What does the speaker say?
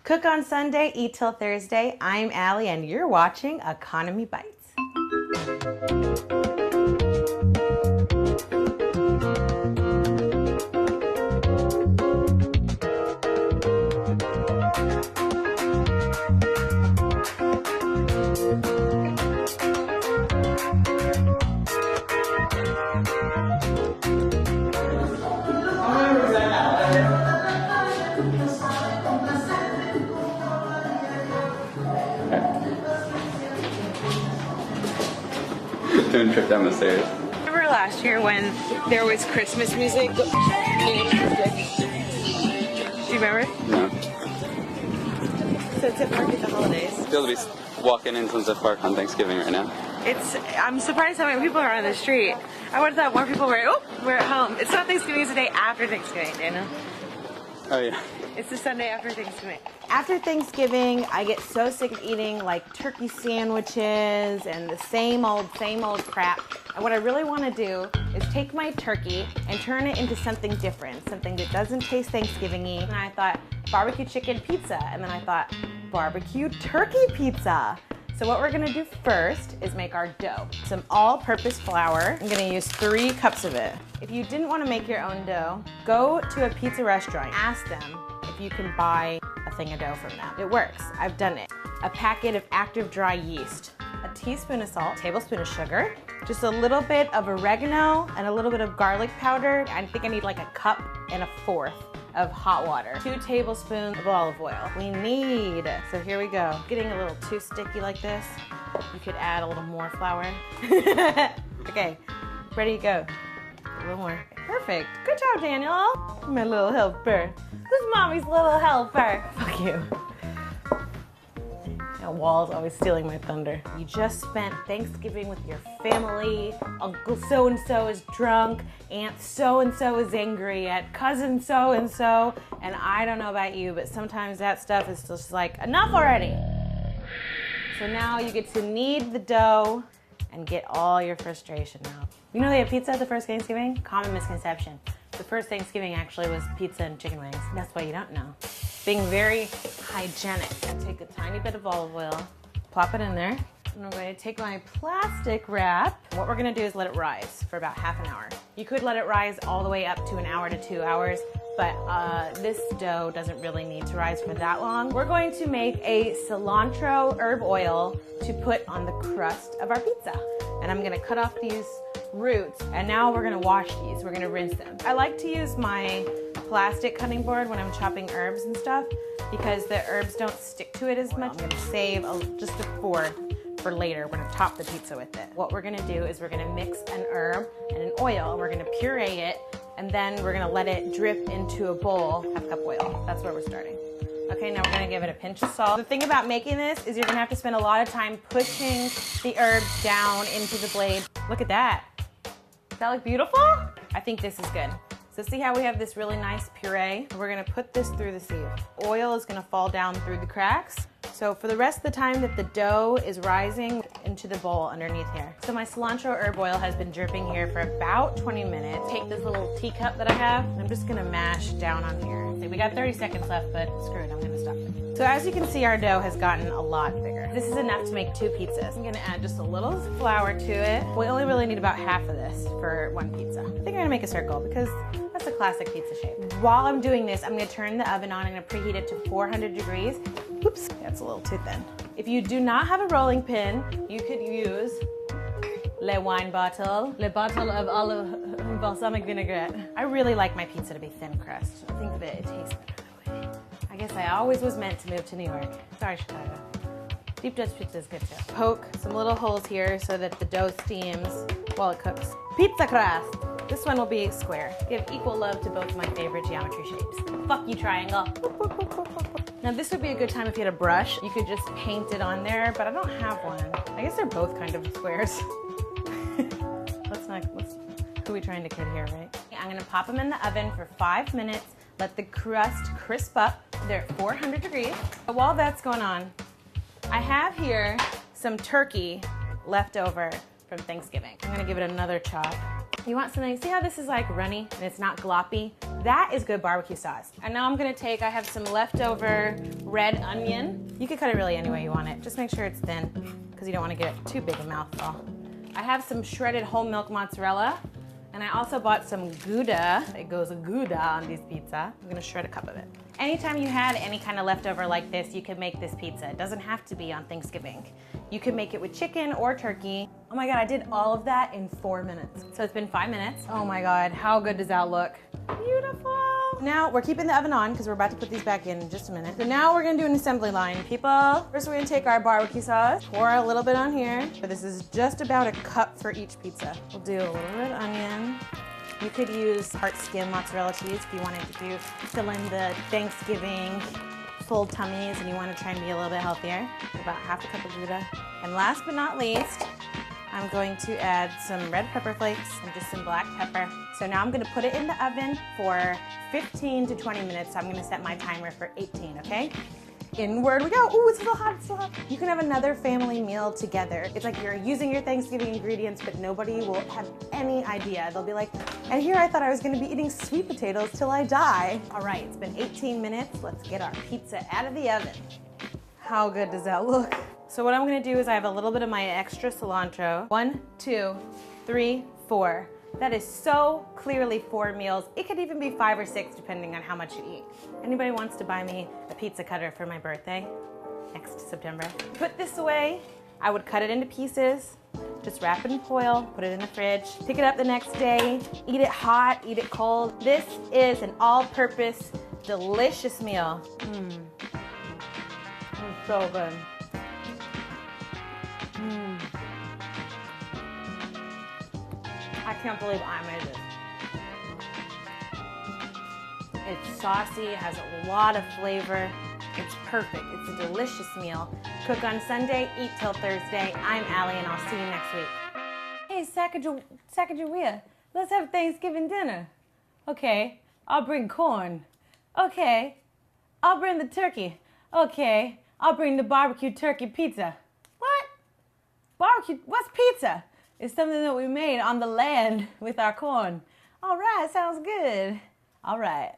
Cook on Sunday, eat till Thursday. I'm Allie and you're watching Economy Bites. Doing a trip down the stairs. Remember last year when there was Christmas music? Do you remember? No. So it's at Park at the holidays. Feel to be walking in Sunset Park on Thanksgiving right now. I'm surprised how many people are on the street. I would have thought more people were at home. It's not Thanksgiving, it's the day after Thanksgiving, Daniel. Oh yeah. It's the Sunday after Thanksgiving. After Thanksgiving, I get so sick of eating like turkey sandwiches and the same old crap. And what I really want to do is take my turkey and turn it into something different, something that doesn't taste Thanksgiving-y. And I thought barbecue chicken pizza, and then I thought barbecue turkey pizza. So what we're gonna do first is make our dough. Some all-purpose flour. I'm gonna use 3 cups of it. If you didn't wanna make your own dough, go to a pizza restaurant. Ask them if you can buy a thing of dough from them. It works, I've done it. A packet of active dry yeast, a teaspoon of salt, a tablespoon of sugar, just a little bit of oregano and a little bit of garlic powder. I think I need like 1 1/4 cups of hot water, 2 tablespoons of olive oil. We need, so here we go. Getting a little too sticky like this, you could add a little more flour. Okay, ready to go. A little more. Perfect. Good job, Daniel. My little helper. Who's mommy's little helper? Fuck you. Wall's always stealing my thunder. You just spent Thanksgiving with your family. Uncle so-and-so is drunk. Aunt so-and-so is angry at cousin so-and-so. And I don't know about you, but sometimes that stuff is just like, enough already. So now you get to knead the dough and get all your frustration out. You know they have pizza at the first Thanksgiving? Common misconception. The first Thanksgiving actually was pizza and chicken wings. That's why you don't know. Being very hygienic. I take a tiny bit of olive oil, plop it in there, and I'm going to take my plastic wrap. What we're going to do is let it rise for about ½ an hour. You could let it rise all the way up to 1 hour to 2 hours, but this dough doesn't really need to rise for that long. We're going to make a cilantro herb oil to put on the crust of our pizza. And I'm going to cut off these roots, and now we're going to wash these. We're going to rinse them. I like to use my plastic cutting board when I'm chopping herbs and stuff because the herbs don't stick to it as much. I'm gonna save just a 4 for later. We're gonna top the pizza with it. What we're gonna do is we're gonna mix an herb and an oil, and we're gonna puree it, and then we're gonna let it drip into a bowl, ½ cup oil. That's where we're starting. Okay, now we're gonna give it a pinch of salt. The thing about making this is you're gonna have to spend a lot of time pushing the herbs down into the blade. Look at that. Does that look beautiful? I think this is good. So see how we have this really nice puree? We're gonna put this through the sieve. Oil is gonna fall down through the cracks. So for the rest of the time that the dough is rising into the bowl underneath here. So my cilantro herb oil has been dripping here for about 20 minutes. Take this little teacup that I have, and I'm just gonna mash down on here. See, we got 30 seconds left, but screw it, I'm gonna stop. So as you can see, our dough has gotten a lot bigger. This is enough to make 2 pizzas. I'm gonna add just a little flour to it. We only really need about half of this for 1 pizza. I think I'm gonna make a circle because that's a classic pizza shape. While I'm doing this, I'm gonna turn the oven on and I'm gonna preheat it to 400 degrees. Oops, that's a little too thin. If you do not have a rolling pin, you could use le bottle of olive balsamic vinaigrette. I really like my pizza to be thin crust. I think that it tastes better that way. I guess I always was meant to move to New York. Sorry, Chicago. Deep Dutch pizza is good too. Poke some little holes here so that the dough steams while it cooks. Pizza crust. This one will be square. Give equal love to both my favorite geometry shapes. Fuck you, triangle. Now this would be a good time if you had a brush. You could just paint it on there, but I don't have one. I guess they're both kind of squares. Who are we trying to kid here, right? I'm gonna pop them in the oven for 5 minutes. Let the crust crisp up. They're at 400 degrees. But while that's going on, I have here some turkey left over from Thanksgiving. I'm gonna give it another chop. You want something, see how this is like runny and it's not gloppy? That is good barbecue sauce. And now I'm gonna take, I have some leftover red onion. You can cut it really any way you want it. Just make sure it's thin because you don't want to get too big a mouthful. I have some shredded whole milk mozzarella. And I also bought some Gouda. It goes Gouda on this pizza. I'm gonna shred a cup of it. Anytime you had any kind of leftover like this, you could make this pizza. It doesn't have to be on Thanksgiving. You could make it with chicken or turkey. Oh my God, I did all of that in 4 minutes. So it's been 5 minutes. Oh my God, how good does that look? Beautiful. Now we're keeping the oven on because we're about to put these back in just a minute. So now we're gonna do an assembly line, people. First we're gonna take our barbecue sauce, pour a little bit on here. But this is just about a cup for each pizza. We'll do a little red onion. You could use part skim mozzarella cheese if you wanted to fill in the Thanksgiving full tummies and you want to try and be a little bit healthier. About half a cup of Gouda. And last but not least, I'm going to add some red pepper flakes and just some black pepper. So now I'm gonna put it in the oven for 15 to 20 minutes. I'm gonna set my timer for 18, okay? Inward we go. Ooh, it's still hot, it's still hot. You can have another family meal together. It's like you're using your Thanksgiving ingredients, but nobody will have any idea. They'll be like, and here I thought I was gonna be eating sweet potatoes till I die. All right, it's been 18 minutes. Let's get our pizza out of the oven. How good does that look? So what I'm gonna do is I have a little bit of my extra cilantro. 1, 2, 3, 4. That is so clearly 4 meals. It could even be 5 or 6 depending on how much you eat. Anybody wants to buy me a pizza cutter for my birthday next September? Put this away. I would cut it into pieces, just wrap it in foil, put it in the fridge, pick it up the next day, eat it hot, eat it cold. This is an all-purpose, delicious meal. It's so good. I can't believe I made this. It's saucy, it has a lot of flavor. It's perfect. It's a delicious meal. Cook on Sunday, eat till Thursday. I'm Allie and I'll see you next week. Hey, Sacagawea, let's have Thanksgiving dinner. Okay, I'll bring corn. Okay, I'll bring the turkey. Okay, I'll bring the barbecue turkey pizza. What? Barbecue, what's pizza? It's something that we made on the land with our corn. All right, sounds good. All right.